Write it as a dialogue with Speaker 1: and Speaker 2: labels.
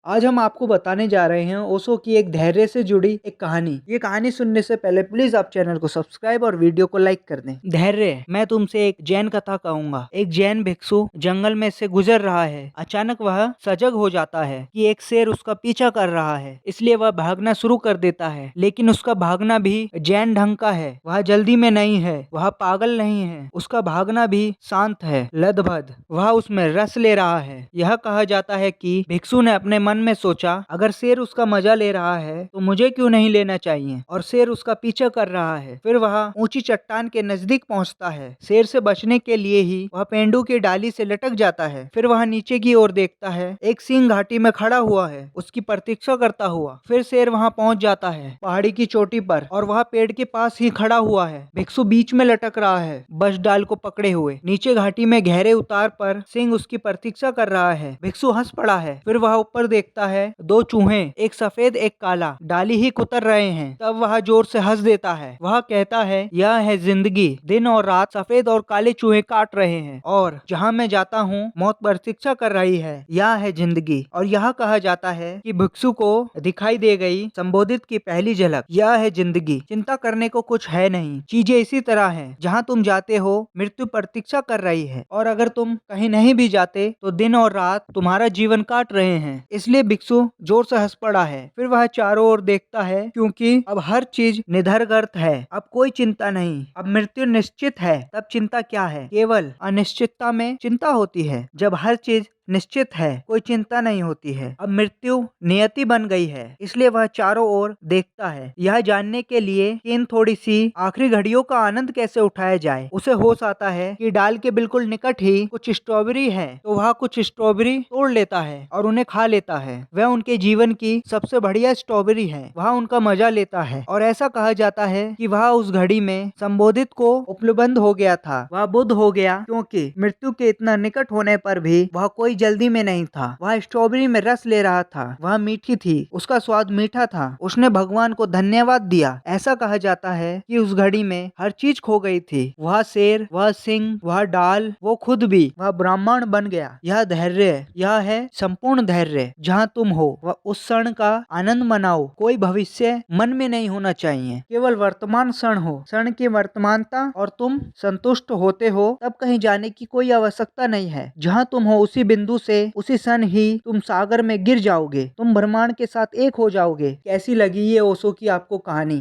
Speaker 1: आज हम आपको बताने जा रहे हैं ओशो की एक धैर्य से जुड़ी एक कहानी। ये कहानी सुनने से पहले प्लीज आप चैनल को सब्सक्राइब और वीडियो को लाइक कर दें। धैर्य, मैं तुमसे एक जैन कथा कहूंगा। एक जैन भिक्षु जंगल में से गुजर रहा है। अचानक वह सजग हो जाता है कि एक शेर उसका पीछा कर रहा है, इसलिए वह भागना शुरू कर देता है। लेकिन उसका भागना भी जैन ढंग का है। वह जल्दी में नहीं है, वह पागल नहीं है। उसका भागना भी शांत है, लदभद। वह उसमें रस ले रहा है। यह कहा जाता है कि भिक्षु ने अपने मन में सोचा, अगर शेर उसका मजा ले रहा है तो मुझे क्यों नहीं लेना चाहिए। और शेर उसका पीछा कर रहा है। फिर वह ऊंची चट्टान के नजदीक पहुंचता है। शेर से बचने के लिए ही वह पेंडू की डाली से लटक जाता है। फिर वह नीचे की ओर देखता है, एक सिंह घाटी में खड़ा हुआ है, उसकी प्रतीक्षा करता हुआ। फिर शेर वहां पहुंच जाता है, पहाड़ी की चोटी पर, और वह पेड़ के पास ही खड़ा हुआ है। भिक्षु बीच में लटक रहा है, बस डाल को पकड़े हुए। नीचे घाटी में गहरे उतार पर सिंह उसकी प्रतीक्षा कर रहा है। भिक्षु हंस पड़ा है। फिर वह ऊपर देखता है, दो चूहे, एक सफेद एक काला, डाली ही कुतर रहे हैं। तब वह जोर से हंस देता है। वह कहता है, यह है जिंदगी। दिन और रात सफेद और काले चूहे काट रहे हैं, और जहाँ मैं जाता हूँ मौत प्रतीक्षा कर रही है। यह है जिंदगी। और यह कहा जाता है कि भिक्षु को दिखाई दे गई संबोधित की पहली झलक। यह है जिंदगी। चिंता करने को कुछ है नहीं। चीजें इसी तरह है, जहाँ तुम जाते हो मृत्यु प्रतीक्षा कर रही है, और अगर तुम कहीं नहीं भी जाते तो दिन और रात तुम्हारा जीवन काट रहे हैं। इसलिए भिक्षु जोर से हंस पड़ा है। फिर वह चारों ओर देखता है, क्योंकि अब हर चीज निधरगर्त है। अब कोई चिंता नहीं, अब मृत्यु निश्चित है। तब चिंता क्या है? केवल अनिश्चितता में चिंता होती है। जब हर चीज निश्चित है, कोई चिंता नहीं होती है। अब मृत्यु नियति बन गई है, इसलिए वह चारों ओर देखता है, यह जानने के लिए कि इन थोड़ी सी आखिरी घड़ियों का आनंद कैसे उठाया जाए। उसे होश आता है कि डाल के बिल्कुल निकट ही कुछ स्ट्रॉबेरी है, तो वह कुछ स्ट्रॉबेरी तोड़ लेता है और उन्हें खा लेता है। वह उनके जीवन की सबसे बढ़िया स्ट्रॉबेरी है। वह उनका मजा लेता है, और ऐसा कहा जाता है कि वह उस घड़ी में संबोधित को उपलब्ध हो गया था। वह बुद्ध हो गया, क्योंकि मृत्यु के इतना निकट होने पर भी वह कोई जल्दी में नहीं था। वह स्ट्रॉबेरी में रस ले रहा था। वह मीठी थी, उसका स्वाद मीठा था। उसने भगवान को धन्यवाद दिया। ऐसा कहा जाता है कि उस घड़ी में हर चीज खो गई थी। वह शेर, वह सिंह, वह डाल, वो खुद भी, वह ब्राह्मण बन गया। यह धैर्य है, यह है संपूर्ण धैर्य। जहाँ तुम हो वह उस क्षण का आनंद मनाओ। कोई भविष्य मन में नहीं होना चाहिए, केवल वर्तमान क्षण हो, क्षण की वर्तमानता, और तुम संतुष्ट होते हो। तब कहीं जाने की कोई आवश्यकता नहीं है। जहाँ तुम हो उसी बिंदु से उसी क्षण ही तुम सागर में गिर जाओगे। तुम ब्रह्मांड के साथ एक हो जाओगे। कैसी लगी ये ओशो की आपको कहानी?